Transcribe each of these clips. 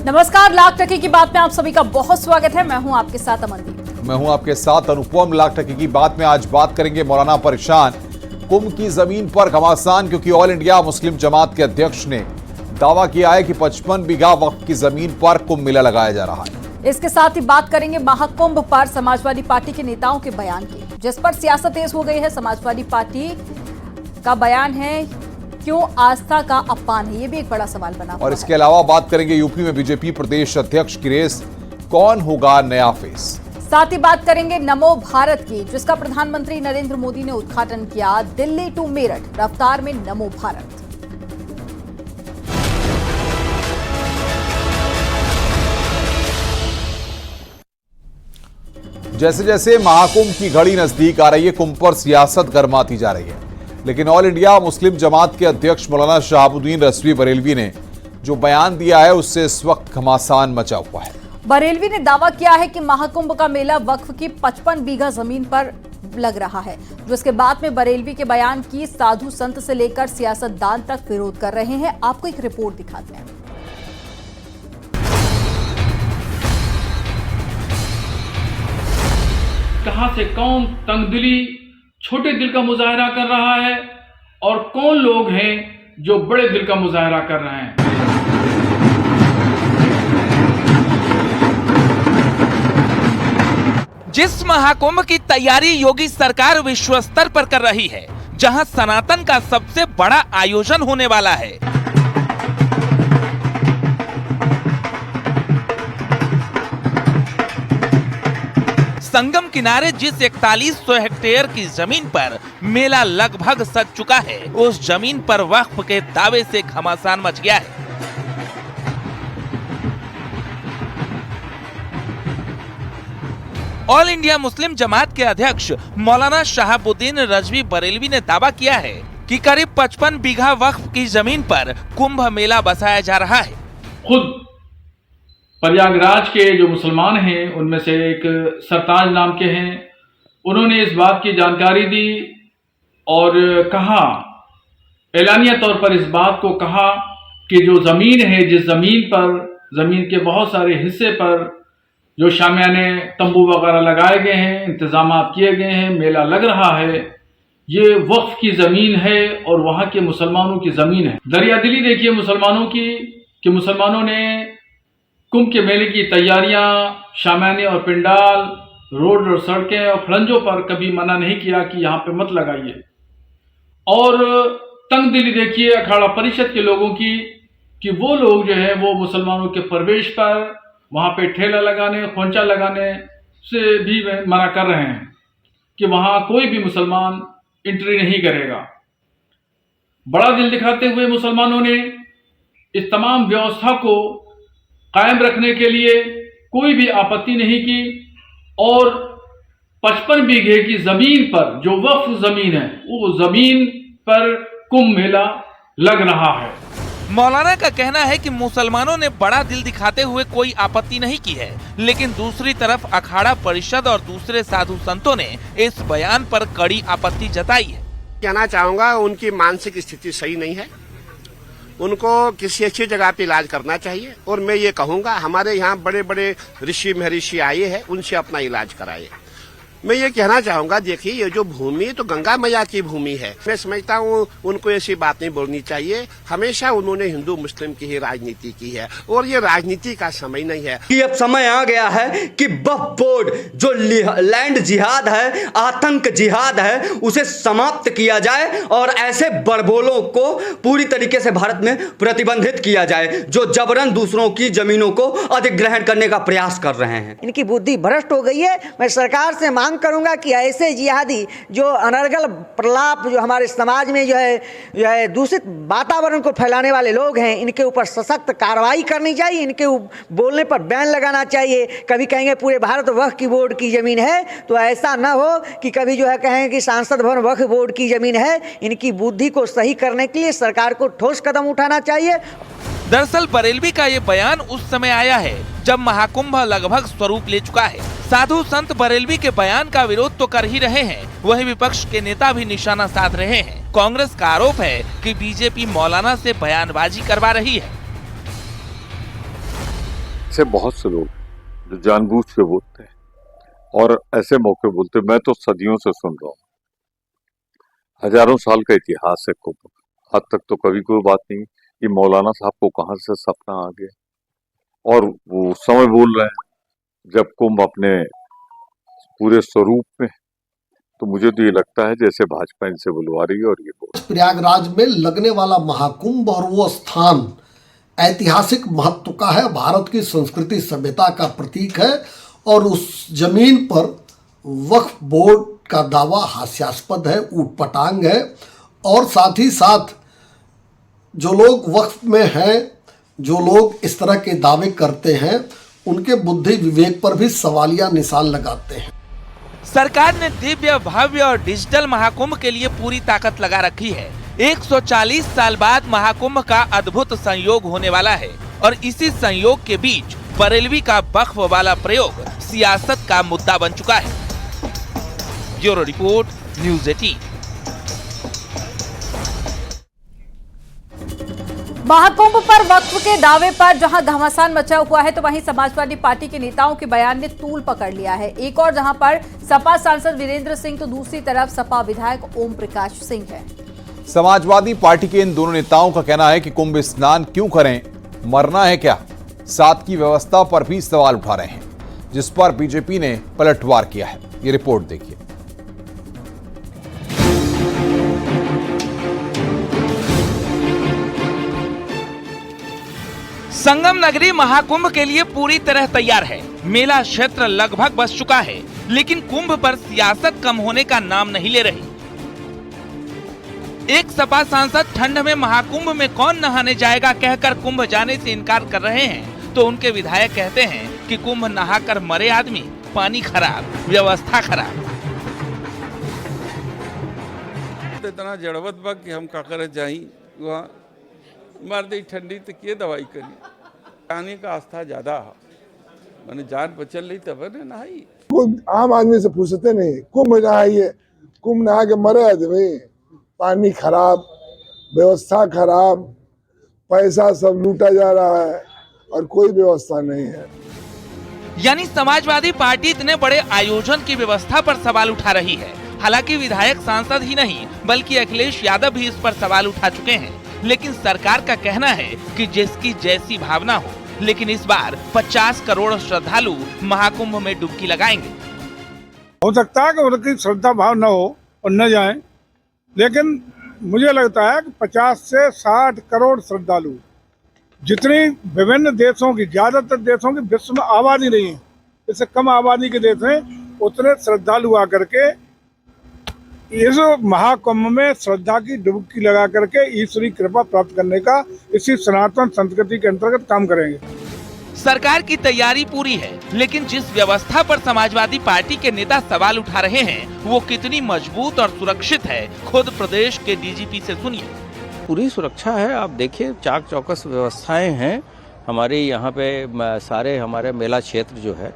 नमस्कार, लाख टके की बात में आप सभी का बहुत स्वागत है। मैं हूं आपके साथ अमनदीप। मैं हूं आपके साथ अनुपम। लाख टके की बात में आज बात करेंगे मौलाना परेशान, कुंभ की जमीन पर घमासान, क्योंकि ऑल इंडिया मुस्लिम जमात के अध्यक्ष ने दावा किया है कि 55 बीघा वक्फ की जमीन पर कुंभ मेला लगाया जा रहा है। इसके साथ ही बात करेंगे महाकुंभ पर समाजवादी पार्टी के नेताओं के बयान की, जिस पर सियासत तेज हो गई है। समाजवादी पार्टी का बयान है, क्यों आस्था का अपमान है, ये भी एक बड़ा सवाल बना हुआ है। और इसके अलावा बात करेंगे यूपी में बीजेपी प्रदेश अध्यक्ष की रेस, कौन होगा नया फेस। साथ ही बात करेंगे नमो भारत की, जिसका प्रधानमंत्री नरेंद्र मोदी ने उद्घाटन किया। दिल्ली टू मेरठ रफ्तार में नमो भारत। जैसे जैसे महाकुंभ की घड़ी नजदीक आ रही है, कुंभ पर सियासत गर्माती जा रही है, लेकिन ऑल इंडिया मुस्लिम जमात के अध्यक्ष मौलाना शहाबुद्दीन रजवी बरेलवी ने जो बयान दिया है, उससे इस वक्त घमासान मचा हुआ है। बरेलवी ने दावा किया है कि महाकुंभ का मेला वक्फ की 55 बीघा जमीन पर लग रहा है, जिसके बाद में बरेलवी के बयान की साधु संत से लेकर सियासतदान तक विरोध कर रहे हैं। आपको एक रिपोर्ट दिखाते हैं। कहां से कौन तंगदिली छोटे दिल का मुजाहरा कर रहा है और कौन लोग हैं जो बड़े दिल का मुजाहरा कर रहे हैं। जिस महाकुंभ की तैयारी योगी सरकार विश्व स्तर पर कर रही है, जहां सनातन का सबसे बड़ा आयोजन होने वाला है, संगम किनारे जिस 4100 हेक्टेयर की जमीन पर मेला लगभग सज चुका है, उस जमीन पर वक्फ के दावे से घमासान मच गया है। ऑल इंडिया मुस्लिम जमात के अध्यक्ष मौलाना शहाबुद्दीन रजवी बरेलवी ने दावा किया है कि करीब 55 बीघा वक्फ की जमीन पर कुंभ मेला बसाया जा रहा है। खुद प्रयागराज के जो मुसलमान हैं, उनमें से एक सरताज नाम के हैं, उन्होंने इस बात की जानकारी दी और कहा, एलानिया तौर पर इस बात को कहा कि जो ज़मीन है, जिस ज़मीन पर, ज़मीन के बहुत सारे हिस्से पर जो शामियाने तंबू वगैरह लगाए गए हैं, इंतजाम किए गए हैं, मेला लग रहा है, ये वक्फ की ज़मीन है और वहाँ के मुसलमानों की ज़मीन है। दरियादिली देखिए मुसलमानों की, कि मुसलमानों ने कुंभ के मेले की तैयारियां, शामियाने और पिंडाल, रोड और सड़कें और खड़ंजों पर कभी मना नहीं किया कि यहाँ पे मत लगाइए। और तंग दिली देखिए अखाड़ा परिषद के लोगों की, कि वो लोग जो है वो मुसलमानों के प्रवेश पर वहाँ पे ठेला लगाने, खोंचा लगाने से भी मना कर रहे हैं कि वहाँ कोई भी मुसलमान एंट्री नहीं करेगा। बड़ा दिल दिखाते हुए मुसलमानों ने इस तमाम व्यवस्था को कायम रखने के लिए कोई भी आपत्ति नहीं की और 55 बीघे की जमीन पर, जो वक्फ जमीन है, वो जमीन पर कुंभ मेला लग रहा है। मौलाना का कहना है कि मुसलमानों ने बड़ा दिल दिखाते हुए कोई आपत्ति नहीं की है, लेकिन दूसरी तरफ अखाड़ा परिषद और दूसरे साधु संतों ने इस बयान पर कड़ी आपत्ति जताई है। कहना चाहूँगा, उनकी मानसिक स्थिति सही नहीं है, उनको किसी अच्छी जगह पे इलाज करना चाहिए। और मैं ये कहूँगा, हमारे यहाँ बड़े बड़े ऋषि महर्षि आए हैं, उनसे अपना इलाज कराइए। मैं ये कहना चाहूँगा, देखिए ये जो भूमि तो गंगा मैया की भूमि है। मैं समझता हूँ उनको ऐसी बात नहीं बोलनी चाहिए। हमेशा उन्होंने हिंदू मुस्लिम की ही राजनीति की है और ये राजनीति का समय नहीं है। कि अब समय आ गया है कि वक्फ बोर्ड जो लैंड जिहाद है, आतंक जिहाद है, उसे समाप्त किया जाए और ऐसे बड़बोलों को पूरी तरीके से भारत में प्रतिबंधित किया जाए जो जबरन दूसरों की जमीनों को अधिग्रहण करने का प्रयास कर रहे हैं। इनकी बुद्धि भ्रष्ट हो गई है। मैं सरकार से मांग करूंगा कि ऐसे जिहादी जो अनर्गल प्रलाप जो हमारे समाज में जो है दूषित वातावरण को फैलाने वाले लोग हैं, इनके ऊपर सशक्त कार्रवाई करनी चाहिए। इनके बोलने पर बैन लगाना चाहिए। कभी कहेंगे पूरे भारत वक्फ की बोर्ड की जमीन है, तो ऐसा न हो कि कभी जो है कहेंगे कि सांसद भवन वक्फ बोर्ड की जमीन है। इनकी बुद्धि को सही करने के लिए सरकार को ठोस कदम उठाना चाहिए। दरअसल बरेलवी का ये बयान उस समय आया है जब महाकुंभ लगभग स्वरूप ले चुका है। साधु संत बरेलवी के बयान का विरोध तो कर ही रहे हैं, वहीं विपक्ष के नेता भी निशाना साध रहे हैं। कांग्रेस का आरोप है कि बीजेपी मौलाना से बयानबाजी करवा रही है। ऐसे बहुत से लोग जो जानबूझ के बोलते हैं और ऐसे मौके बोलते हैं। मैं तो सदियों से सुन रहा हूँ, हजारों साल का इतिहास है कुंभ का। आज तक तो कभी कोई बात नहीं कि मौलाना साहब को कहाँ से सपना आ गया और वो समय बोल रहे हैं जब कुंभ अपने पूरे स्वरूप में। तो मुझे तो ये लगता है जैसे भाजपा इनसे बुलवा रही है और ये बोल। प्रयागराज में लगने वाला महाकुंभ और वो स्थान ऐतिहासिक महत्व का है, भारत की संस्कृति सभ्यता का प्रतीक है और उस जमीन पर वक्फ बोर्ड का दावा हास्यास्पद है, ऊटपटांग है और साथ ही साथ जो लोग वक्फ में हैं, जो लोग इस तरह के दावे करते हैं, उनके बुद्धि विवेक पर भी सवालिया निशान लगाते हैं। सरकार ने दिव्य, भव्य और डिजिटल महाकुंभ के लिए पूरी ताकत लगा रखी है। 140 साल बाद महाकुंभ का अद्भुत संयोग होने वाला है और इसी संयोग के बीच बरेलवी का वक्फ वाला प्रयोग सियासत का मुद्दा बन चुका है। Bureau report, news 18। महाकुंभ पर वक्फ के दावे पर जहां घमासान मचा हुआ है तो वहीं समाजवादी पार्टी के नेताओं के बयान ने तूल पकड़ लिया है। एक और जहां पर सपा सांसद वीरेंद्र सिंह तो दूसरी तरफ सपा विधायक ओम प्रकाश सिंह है। समाजवादी पार्टी के इन दोनों नेताओं का कहना है कि कुंभ स्नान क्यों करें, मरना है क्या। साथ की व्यवस्था पर भी सवाल उठा रहे हैं, जिस पर बीजेपी ने पलटवार किया है। ये रिपोर्ट देखिए। संगम नगरी महाकुंभ के लिए पूरी तरह तैयार है। मेला क्षेत्र लगभग बस चुका है, लेकिन कुंभ पर सियासत कम होने का नाम नहीं ले रही। एक सपा सांसद ठंड में महाकुंभ में कौन नहाने जाएगा कहकर कुंभ जाने से इनकार कर रहे हैं, तो उनके विधायक कहते हैं कि कुंभ नहाकर मरे आदमी, पानी खराब, व्यवस्था खराब। इतना जड़वत बा कि हम का करे जाई वहाँ मार दी ठंडी तो किए दवाई करी। पानी का आस्था ज्यादा है, मैंने जान बचल रही तब ने नहाई। कोई आम आदमी से पूछते नहीं, कुंभ नहाइए, कुंभ नहा के मरे आदमी, पानी खराब, व्यवस्था खराब, पैसा सब लूटा जा रहा है और कोई व्यवस्था नहीं है। यानी समाजवादी पार्टी इतने बड़े आयोजन की व्यवस्था पर सवाल उठा रही है। हालांकि विधायक सांसद ही नहीं बल्कि अखिलेश यादव भी इस पर सवाल उठा चुके हैं, लेकिन सरकार का कहना है कि जिसकी जैसी भावना हो। लेकिन इस बार 50 करोड़ श्रद्धालु महाकुंभ में डुबकी लगाएंगे। हो सकता है कि उनकी श्रद्धा भाव न हो और न जाए, लेकिन मुझे लगता है कि 50 से 60 करोड़ श्रद्धालु, जितनी विभिन्न देशों की, ज्यादातर देशों की विश्व में आबादी नहीं है, इससे कम आबादी के देश हैं, उतने श्रद्धालु आकर के इस महाकुंभ में श्रद्धा की डुबकी लगा करके ईश्वरी कृपा प्राप्त करने का इसी सनातन संस्कृति के अंतर्गत काम करेंगे। सरकार की तैयारी पूरी है, लेकिन जिस व्यवस्था पर समाजवादी पार्टी के नेता सवाल उठा रहे हैं वो कितनी मजबूत और सुरक्षित है, खुद प्रदेश के डीजीपी से सुनिए। पूरी सुरक्षा है, आप देखिए चाक चौकस व्यवस्थाएं हैं हमारे यहाँ पे। सारे हमारे मेला क्षेत्र जो है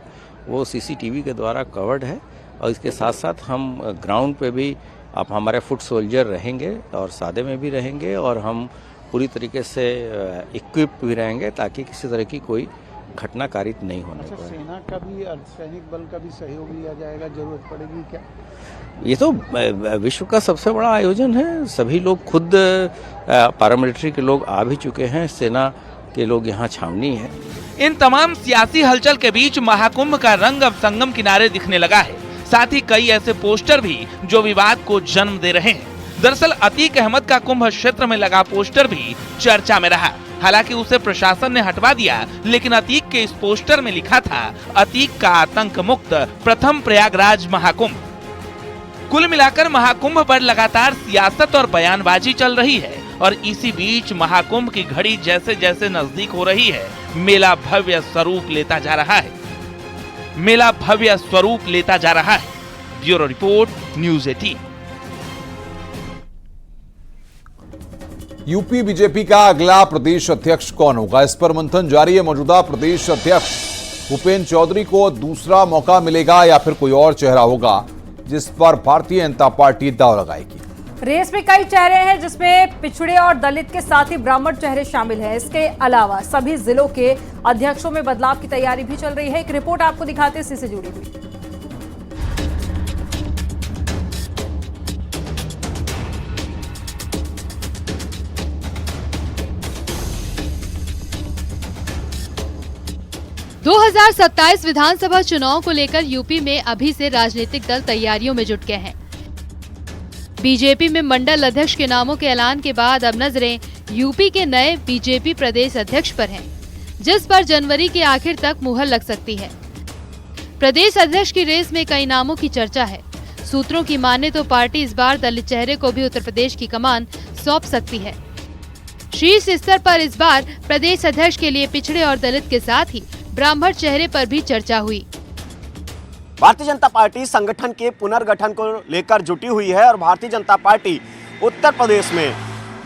वो सीसीटीवी के द्वारा कवर्ड है और इसके साथ साथ हम ग्राउंड पे भी आप हमारे फुट सोल्जर रहेंगे और सादे में भी रहेंगे और हम पूरी तरीके से इक्विप्ड भी रहेंगे ताकि किसी तरह की कोई घटना कारित नहीं होने पाए। सेना का भी, अर्धसैनिक बल का भी सहयोग लिया जाएगा, जरूरत पड़ेगी क्या? ये तो विश्व का सबसे बड़ा आयोजन है। सभी लोग खुद पैरामिलिट्री के लोग आ भी चुके हैं, सेना के लोग यहाँ छावनी है। इन तमाम सियासी हलचल के बीच महाकुंभ का रंग अब संगम किनारे दिखने लगा है। साथ ही कई ऐसे पोस्टर भी जो विवाद को जन्म दे रहे हैं। दरअसल अतीक अहमद का कुंभ क्षेत्र में लगा पोस्टर भी चर्चा में रहा। हालांकि उसे प्रशासन ने हटवा दिया, लेकिन अतीक के इस पोस्टर में लिखा था अतीक का आतंक मुक्त प्रथम प्रयागराज महाकुंभ। कुल मिलाकर महाकुंभ पर लगातार सियासत और बयानबाजी चल रही है और इसी बीच महाकुंभ की घड़ी जैसे जैसे नजदीक हो रही है, मेला भव्य स्वरूप लेता जा रहा है। Bureau report, news 18। UP BJP का अगला प्रदेश अध्यक्ष कौन होगा, इस पर मंथन जारी है। मौजूदा प्रदेश अध्यक्ष भूपेंद्र चौधरी को दूसरा मौका मिलेगा या फिर कोई और चेहरा होगा, जिस पर भारतीय जनता पार्टी दांव लगाएगी। रेस में कई चेहरे हैं जिसमें पिछड़े और दलित के साथ ही ब्राह्मण चेहरे शामिल हैं। इसके अलावा सभी जिलों के अध्यक्षों में बदलाव की तैयारी भी चल रही है। एक रिपोर्ट आपको दिखाते हैं इसी से जुड़ी हुई। दो 2027 विधानसभा चुनाव को लेकर यूपी में अभी से राजनीतिक दल तैयारियों में जुट गए हैं। बीजेपी में मंडल अध्यक्ष के नामों के ऐलान के बाद अब नजरें यूपी के नए बीजेपी प्रदेश अध्यक्ष पर हैं, जिस पर जनवरी के आखिर तक मुहर लग सकती है। प्रदेश अध्यक्ष की रेस में कई नामों की चर्चा है। सूत्रों की माने तो पार्टी इस बार दलित चेहरे को भी उत्तर प्रदेश की कमान सौंप सकती है। शीर्ष स्तर पर इस बार प्रदेश अध्यक्ष के लिए पिछड़े और दलित के साथ ही ब्राह्मण चेहरे पर भी चर्चा हुई। भारतीय जनता पार्टी संगठन के पुनर्गठन को लेकर जुटी हुई है और भारतीय जनता पार्टी उत्तर प्रदेश में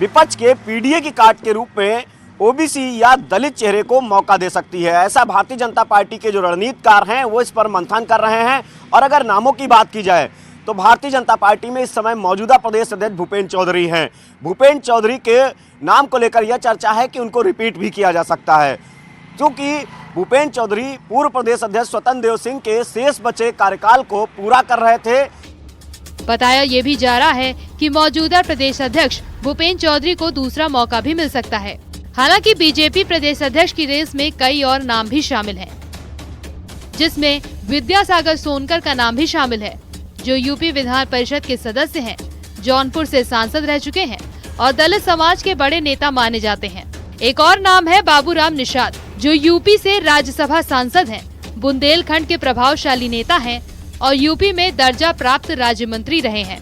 विपक्ष के पीडीए की काट के रूप में ओबीसी या दलित चेहरे को मौका दे सकती है। ऐसा भारतीय जनता पार्टी के जो रणनीतिकार हैं वो इस पर मंथन कर रहे हैं। और अगर नामों की बात की जाए तो भारतीय जनता पार्टी में इस समय मौजूदा प्रदेश अध्यक्ष भूपेंद्र चौधरी हैं। भूपेंद्र चौधरी के नाम को लेकर यह चर्चा है कि उनको रिपीट भी किया जा सकता है, क्योंकि भूपेंद्र चौधरी पूर्व प्रदेश अध्यक्ष स्वतंत्र देव सिंह के शेष बचे कार्यकाल को पूरा कर रहे थे। बताया ये भी जा रहा है कि मौजूदा प्रदेश अध्यक्ष भूपेंद्र चौधरी को दूसरा मौका भी मिल सकता है। हालांकि बीजेपी प्रदेश अध्यक्ष की रेस में कई और नाम भी शामिल हैं, जिसमें विद्यासागर सोनकर का नाम भी शामिल है, जो यूपी विधान परिषद के सदस्य हैं, जौनपुर से सांसद रह चुके हैं और दलित समाज के बड़े नेता माने जाते हैं। एक और नाम है बाबूराम निषाद, जो यूपी से राज्यसभा सांसद हैं, बुंदेलखंड के प्रभावशाली नेता हैं और यूपी में दर्जा प्राप्त राज्य मंत्री रहे हैं।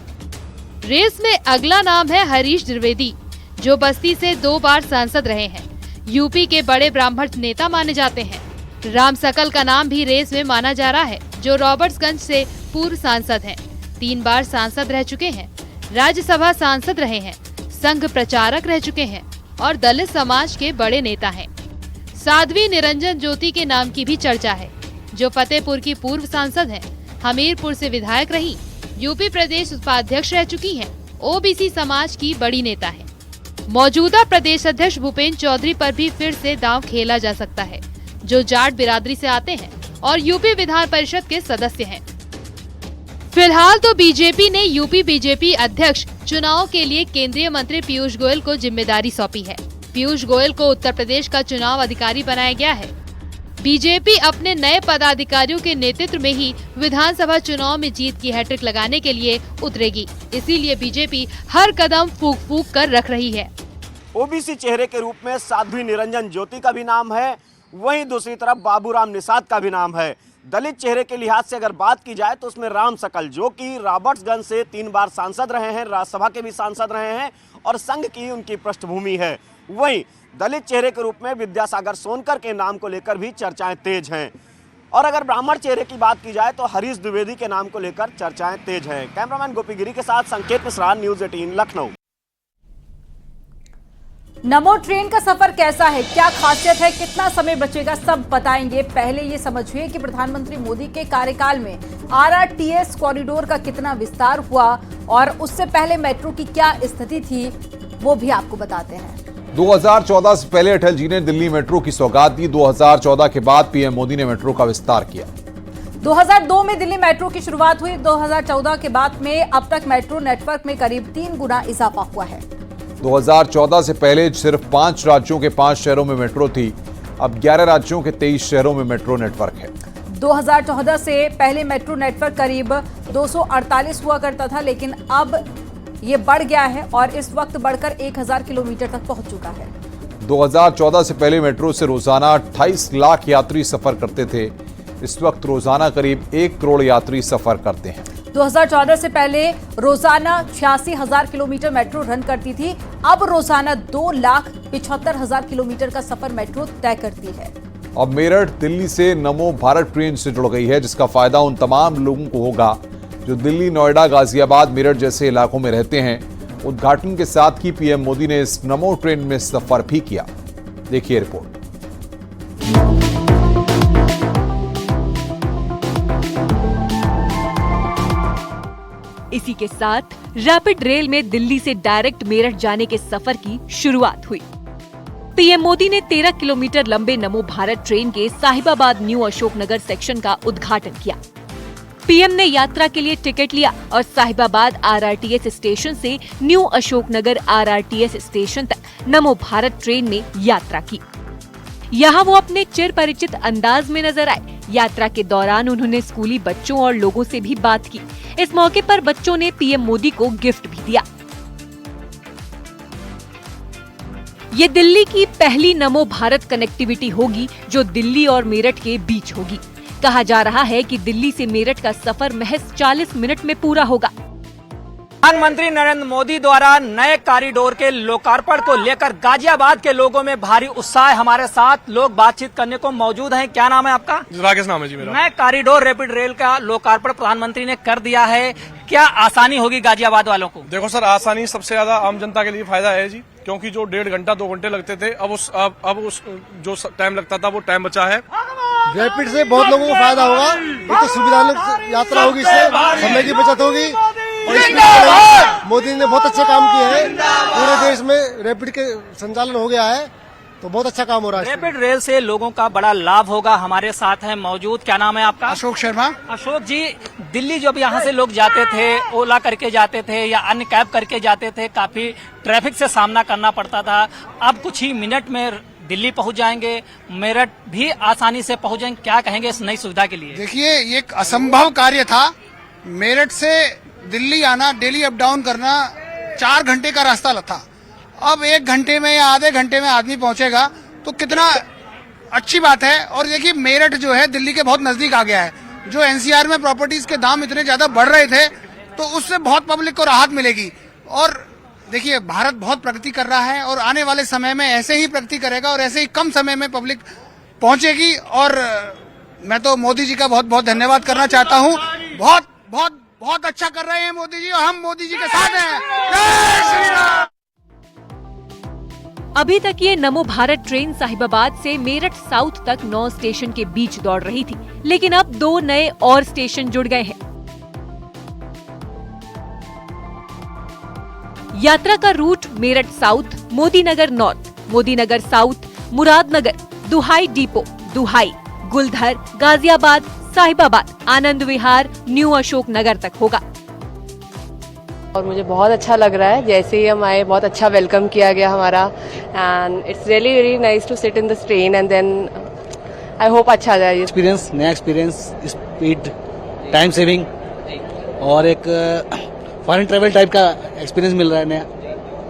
रेस में अगला नाम है हरीश द्विवेदी, जो बस्ती से 2 बार सांसद रहे हैं, यूपी के बड़े ब्राह्मण नेता माने जाते हैं। राम सकल का नाम भी रेस में माना जा रहा है, जो रॉबर्ट्सगंज से पूर्व सांसद हैं, 3 बार सांसद रह चुके हैं, राज्यसभा सांसद रहे हैं, संघ प्रचारक रह चुके हैं और दलित समाज के बड़े नेता हैं। साध्वी निरंजन ज्योति के नाम की भी चर्चा है, जो फतेहपुर की पूर्व सांसद हैं, हमीरपुर से विधायक रही, यूपी प्रदेश उपाध्यक्ष रह चुकी हैं, ओबीसी समाज की बड़ी नेता है। मौजूदा प्रदेश अध्यक्ष भूपेंद्र चौधरी पर भी फिर से दांव खेला जा सकता है, जो जाट बिरादरी से आते हैं और यूपी विधान परिषद के सदस्य हैं। फिलहाल तो बीजेपी ने यूपी बीजेपी अध्यक्ष चुनाव के लिए केंद्रीय मंत्री पीयूष गोयल को जिम्मेदारी सौंपी है। पीयूष गोयल को उत्तर प्रदेश का चुनाव अधिकारी बनाया गया है। बीजेपी अपने नए पदाधिकारियों के नेतृत्व में ही विधानसभा चुनाव में जीत की हैट्रिक लगाने के लिए उतरेगी। इसीलिए बीजेपी हर कदम फूंक फूंक कर रख रही है। ओबीसी चेहरे के रूप में साध्वी निरंजन ज्योति का भी नाम है, वहीं दूसरी तरफ बाबूराम निषाद का भी नाम है। दलित चेहरे के लिहाज से अगर बात की जाए तो उसमें राम सकल, जो कि रॉबर्ट्सगंज से 3 बार सांसद रहे हैं, राज्यसभा के भी सांसद रहे हैं और संघ की उनकी पृष्ठभूमि है। वहीं दलित चेहरे के रूप में विद्यासागर सोनकर के नाम को लेकर भी चर्चाएं तेज हैं। और अगर ब्राह्मण चेहरे की बात की जाए तो हरीश द्विवेदी के नाम को लेकर चर्चाएं तेज हैं। कैमरामैन गोपी गिरी के साथ संकेत मिश्रा, न्यूज़ 18 लखनऊ। नमो ट्रेन का सफर कैसा है, क्या खासियत है, कितना समय बचेगा, सब बताएंगे। पहले ये समझिए कि प्रधानमंत्री मोदी के कार्यकाल में आरआरटीएस कॉरिडोर का कितना विस्तार हुआ और उससे पहले मेट्रो की क्या स्थिति थी, वो भी आपको बताते हैं। 2014 से पहले अटल जी ने दिल्ली मेट्रो की सौगात दी। 2014 के बाद पीएम मोदी ने मेट्रो का विस्तार किया। 2002 में दिल्ली मेट्रो की शुरुआत हुई। 2014 के बाद में अब तक मेट्रो नेटवर्क में करीब 3 गुना इजाफा हुआ है। 2014 से पहले सिर्फ 5 राज्यों के 5 शहरों में मेट्रो थी, अब 11 राज्यों के 23 शहरों में मेट्रो नेटवर्क है। 2014 से पहले मेट्रो नेटवर्क करीब 248 हुआ करता था, लेकिन अब ये बढ़ गया है और इस वक्त बढ़कर 1000 किलोमीटर तक पहुंच चुका है। 2014 से पहले मेट्रो से रोजाना 28 लाख यात्री सफर करते थे, इस वक्त रोजाना करीब 1 करोड़ यात्री सफर करते हैं। 2014 से पहले रोजाना 86,000 किलोमीटर मेट्रो रन करती थी, अब रोजाना 2,75,000 किलोमीटर का सफर मेट्रो तय करती है। अब मेरठ दिल्ली से नमो भारत ट्रेन से जुड़ गई है, जिसका फायदा उन तमाम लोगों को होगा जो दिल्ली, नोएडा, गाजियाबाद, मेरठ जैसे इलाकों में रहते हैं। उद्घाटन के साथ ही पीएम मोदी ने इस नमो ट्रेन में सफर भी किया। देखिए रिपोर्ट। इसी के साथ रैपिड रेल में दिल्ली से डायरेक्ट मेरठ जाने के सफर की शुरुआत हुई। पीएम मोदी ने 13 किलोमीटर लंबे नमो भारत ट्रेन के साहिबाबाद न्यू अशोकनगर सेक्शन का उद्घाटन किया। पीएम ने यात्रा के लिए टिकट लिया और साहिबाबाद आरआरटीएस स्टेशन से न्यू अशोकनगर आरआरटीएस स्टेशन तक नमो भारत ट्रेन में यात्रा की। यहाँ वो अपने चिर परिचित अंदाज में नजर आए। यात्रा के दौरान उन्होंने स्कूली बच्चों और लोगों से भी बात की। इस मौके पर बच्चों ने पीएम मोदी को गिफ्ट भी दिया। ये दिल्ली की पहली नमो भारत कनेक्टिविटी होगी जो दिल्ली और मेरठ के बीच होगी। कहा जा रहा है कि दिल्ली से मेरठ का सफर महज 40 मिनट में पूरा होगा। प्रधानमंत्री नरेंद्र मोदी द्वारा नए कॉरिडोर के लोकार्पण को लेकर गाजियाबाद के लोगों में भारी उत्साह है। हमारे साथ लोग बातचीत करने को मौजूद हैं। क्या नाम है आपका? राकेश नाम है जी मेरा। नए कॉरिडोर रैपिड रेल का लोकार्पण प्रधानमंत्री ने कर दिया है, क्या आसानी होगी गाजियाबाद वालों को? देखो सर, आसानी सबसे ज्यादा आम जनता के लिए फायदा है जी, क्योंकि जो 1.5 घंटा 2 घंटे लगते थे अब उस जो टाइम लगता था वो टाइम बचा है। रैपिड से बहुत लोगों को फायदा होगा। एक तो सुविधाजनक यात्रा होगी, इससे समय की बचत होगी और इसमें मोदी ने बहुत अच्छे काम किए हैं। पूरे देश में रैपिड के संचालन हो गया है तो बहुत अच्छा काम हो रहा है। रैपिड रेल से लोगों का बड़ा लाभ होगा। हमारे साथ है मौजूद, क्या नाम है आपका? अशोक शर्मा। अशोक जी, दिल्ली जब यहाँ से लोग जाते थे, ओला करके जाते थे या अन्य कैब करके जाते थे, काफी ट्रैफिक से सामना करना पड़ता था। अब कुछ ही मिनट में दिल्ली पहुंच जाएंगे, मेरठ भी आसानी से पहुंच जाएंगे। क्या कहेंगे इस नई सुविधा के लिए? देखिए, ये एक असंभव कार्य था। मेरठ से दिल्ली आना, डेली अप डाउन करना 4 घंटे का रास्ता था। अब 1 घंटे में या आधे घंटे में आदमी पहुंचेगा तो कितना अच्छी बात है। और देखिए, मेरठ जो है दिल्ली के बहुत नजदीक आ गया है। जो एनसीआर में प्रॉपर्टीज के दाम इतने ज्यादा बढ़ रहे थे तो उससे बहुत पब्लिक को राहत मिलेगी। और देखिए, भारत बहुत प्रगति कर रहा है और आने वाले समय में ऐसे ही प्रगति करेगा और ऐसे ही कम समय में पब्लिक पहुंचेगी। और मैं तो मोदी जी का बहुत बहुत धन्यवाद करना चाहता हूं। बहुत बहुत बहुत अच्छा कर रहे हैं मोदी जी और हम मोदी जी के साथ हैं। जय श्री राम। अभी तक ये नमो भारत ट्रेन साहिबाबाद से मेरठ साउथ तक 9 स्टेशन के बीच दौड़ रही थी, लेकिन अब 2 नए और स्टेशन जुड़ गए हैं। यात्रा का route Meerut south, Modinagar north, Modinagar south, Muradnagar, Duhai depot, Duhai, Guldhar, Ghaziabad, Sahibabad, Anand Vihar, New Ashok Nagar तक होगा। और मुझे बहुत अच्छा लग रहा है। जैसे ही हम आए बहुत अच्छा वेलकम किया गया हमारा, and it's really very nice to sit in this train and then I hope अच्छा जाए। एक्सपीरियंस, नया एक्सपीरियंस, स्पीड, टाइम सेविंग और एक फॉरेन ट्रैवल टाइप का एक्सपीरियंस मिल रहा है नया।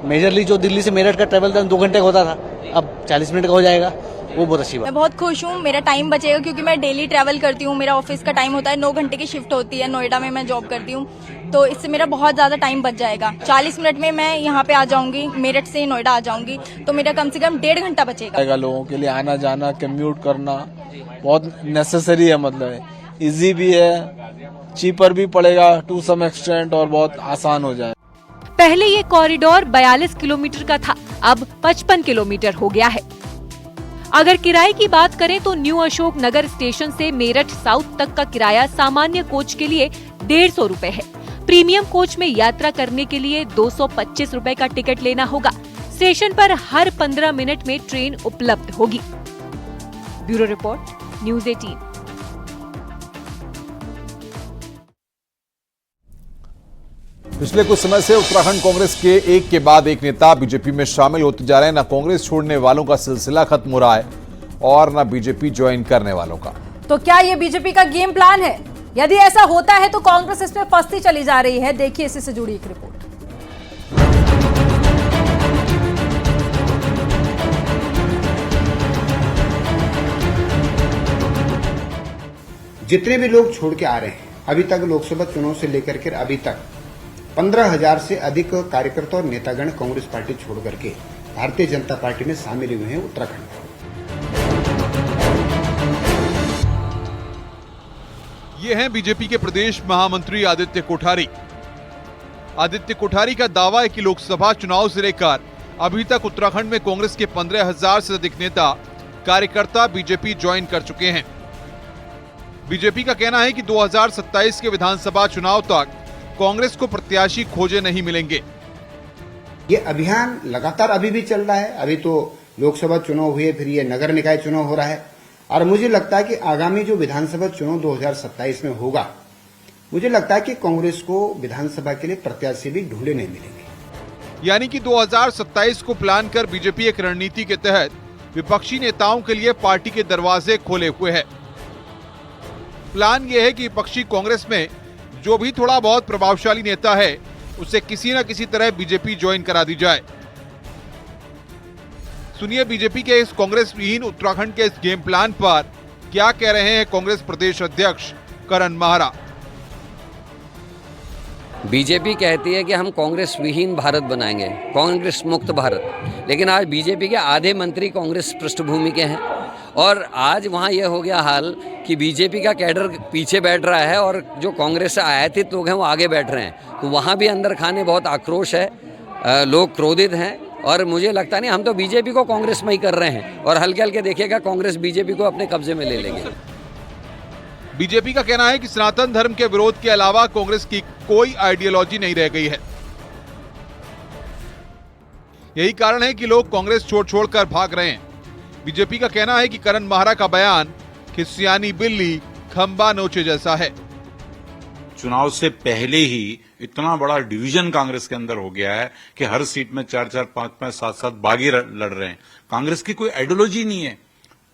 मेजरली जो दिल्ली से मेरठ का ट्रैवल था 2 घंटे का होता था, अब 40 मिनट का हो जाएगा, वो बहुत अच्छी बात। मैं बहुत खुश हूँ, मेरा टाइम बचेगा क्योंकि मैं डेली ट्रैवल करती हूँ। मेरा ऑफिस का टाइम होता है 9 घंटे की शिफ्ट होती है, नोएडा में मैं जॉब करती हूँ, तो इससे मेरा बहुत ज्यादा टाइम बच जाएगा। 40 मिनट में मैं यहाँ पे आ जाऊंगी, मेरठ से नोएडा आ जाऊंगी, तो मेरा कम से कम 1.5 घंटा बचेगा। लोगों के लिए आना जाना, कम्यूट करना बहुत नेसेसरी है, मतलब इजी भी है, चीपर भी पड़ेगा टू सम एक्सटेंट और बहुत आसान हो जाए। पहले ये कॉरिडोर 42 किलोमीटर का था, अब 55 किलोमीटर हो गया है। अगर किराए की बात करें तो न्यू अशोक नगर स्टेशन से मेरठ साउथ तक का किराया सामान्य कोच के लिए 150 रुपए है। प्रीमियम कोच में यात्रा करने के लिए 225 रुपए का टिकट लेना होगा। स्टेशन पर हर 15 मिनट में ट्रेन उपलब्ध होगी। Bureau report, news 18। पिछले कुछ समय से उत्तराखंड कांग्रेस के एक के बाद एक नेता बीजेपी में शामिल होते जा रहे हैं। न कांग्रेस छोड़ने वालों का सिलसिला खत्म हो रहा है और न बीजेपी ज्वाइन करने वालों का। तो क्या ये बीजेपी का गेम प्लान है? यदि ऐसा होता है तो कांग्रेस इसमें फंसती चली जा रही है। देखिए इसी से जुड़ी एक रिपोर्ट। जितने भी लोग छोड़ के आ रहे हैं, अभी तक लोकसभा चुनाव से लेकर के अभी तक 15,000 से अधिक कार्यकर्ता और नेतागण कांग्रेस पार्टी छोड़ करके भारतीय जनता पार्टी में शामिल हुए हैं उत्तराखंड। ये हैं बीजेपी के प्रदेश महामंत्री आदित्य कोठारी। आदित्य कोठारी का दावा है कि लोकसभा चुनाव से लेकर अभी तक उत्तराखंड में कांग्रेस के 15,000 से अधिक नेता कार्यकर्ता बीजेपी ज्वाइन कर चुके हैं। बीजेपी का कहना है कि 2027 के विधानसभा चुनाव तक कांग्रेस को प्रत्याशी खोजे नहीं मिलेंगे। ये अभियान लगातार अभी भी चल रहा है। अभी तो लोकसभा चुनाव हुए, फिर ये नगर निकाय चुनाव हो रहा है और मुझे लगता है कि आगामी जो विधानसभा चुनाव 2027 में होगा, मुझे लगता है कि कांग्रेस को विधानसभा के लिए प्रत्याशी भी ढूंढे नहीं मिलेंगे। यानी कि 2027 को प्लान कर बीजेपी एक रणनीति के तहत विपक्षी नेताओं के लिए पार्टी के दरवाजे खोले हुए है। प्लान यह है कि विपक्षी कांग्रेस में जो भी थोड़ा बहुत प्रभावशाली नेता है उसे किसी न किसी तरह बीजेपी ज्वाइन करा दी जाए। सुनिए बीजेपी के इस कांग्रेस विहीन उत्तराखंड के इस गेम प्लान पर क्या कह रहे हैं कांग्रेस प्रदेश अध्यक्ष करण माहरा। बीजेपी कहती है कि हम कांग्रेस विहीन भारत बनाएंगे, कांग्रेस मुक्त भारत, लेकिन आज बीजेपी के आधे मंत्री कांग्रेस पृष्ठभूमि के हैं और आज वहाँ यह हो गया हाल कि बीजेपी का कैडर पीछे बैठ रहा है और जो कांग्रेस से आयातित लोग हैं वो आगे बैठ रहे हैं। तो वहाँ भी अंदर खाने बहुत आक्रोश है, लोग क्रोधित हैं और मुझे लगता नहीं, हम तो बीजेपी को कांग्रेस में ही कर रहे हैं और हल्के हल्के देखिएगा कांग्रेस बीजेपी को अपने कब्जे में ले लेंगे। बीजेपी का कहना है कि सनातन धर्म के विरोध के अलावा कांग्रेस की कोई आइडियोलॉजी नहीं रह गई है। यही कारण है कि लोग कांग्रेस छोड़ भाग रहे हैं। बीजेपी का कहना है कि करण माहरा का बयान खिसियानी बिल्ली खंबा नोचे जैसा है। चुनाव से पहले ही इतना बड़ा डिवीजन कांग्रेस के अंदर हो गया है कि हर सीट में 4-4, 5-5, 7-7 बागी लड़ रहे हैं। कांग्रेस की कोई आइडियोलॉजी नहीं है।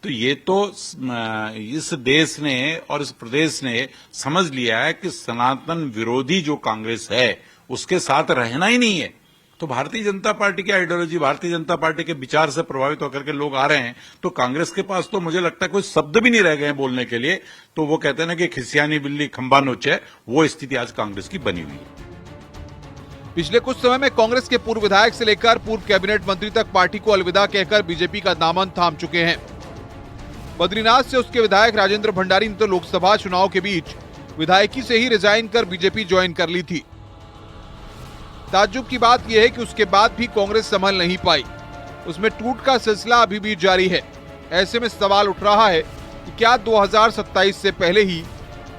तो ये तो इस देश ने और इस प्रदेश ने समझ लिया है कि सनातन विरोधी जो कांग्रेस है उसके साथ रहना ही नहीं है। तो भारतीय जनता पार्टी की आइडियोलॉजी, भारतीय जनता पार्टी के विचार से प्रभावित होकर के लोग आ रहे हैं। तो कांग्रेस के पास तो मुझे लगता है कोई शब्द भी नहीं रह गए हैं बोलने के लिए। तो वो कहते हैं ना कि खिसियानी बिल्ली खंबा नोचे, वो स्थिति आज कांग्रेस की बनी हुई है। पिछले कुछ समय में कांग्रेस के पूर्व विधायक से लेकर पूर्व कैबिनेट मंत्री तक पार्टी को अलविदा कहकर बीजेपी का दामन थाम चुके हैं। बद्रीनाथ से उसके विधायक राजेंद्र भंडारी ने तो लोकसभा चुनाव के बीच विधायकी से ही रिजाइन कर बीजेपी ज्वाइन कर ली थी। ताज्जुब की बात यह है कि उसके बाद भी कांग्रेस संभल नहीं पाई, उसमें टूट का सिलसिला अभी भी जारी है। ऐसे में सवाल उठ रहा है कि क्या 2027 से पहले ही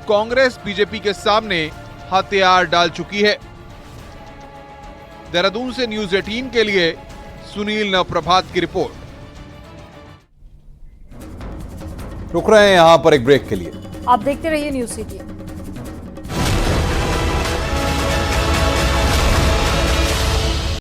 कांग्रेस बीजेपी के सामने हथियार डाल चुकी है। देहरादून से न्यूज 18 के लिए सुनील नवप्रभात की रिपोर्ट। रुक रहे हैं यहां पर एक ब्रेक के लिए। आप देखते रहिए न्यूज 18।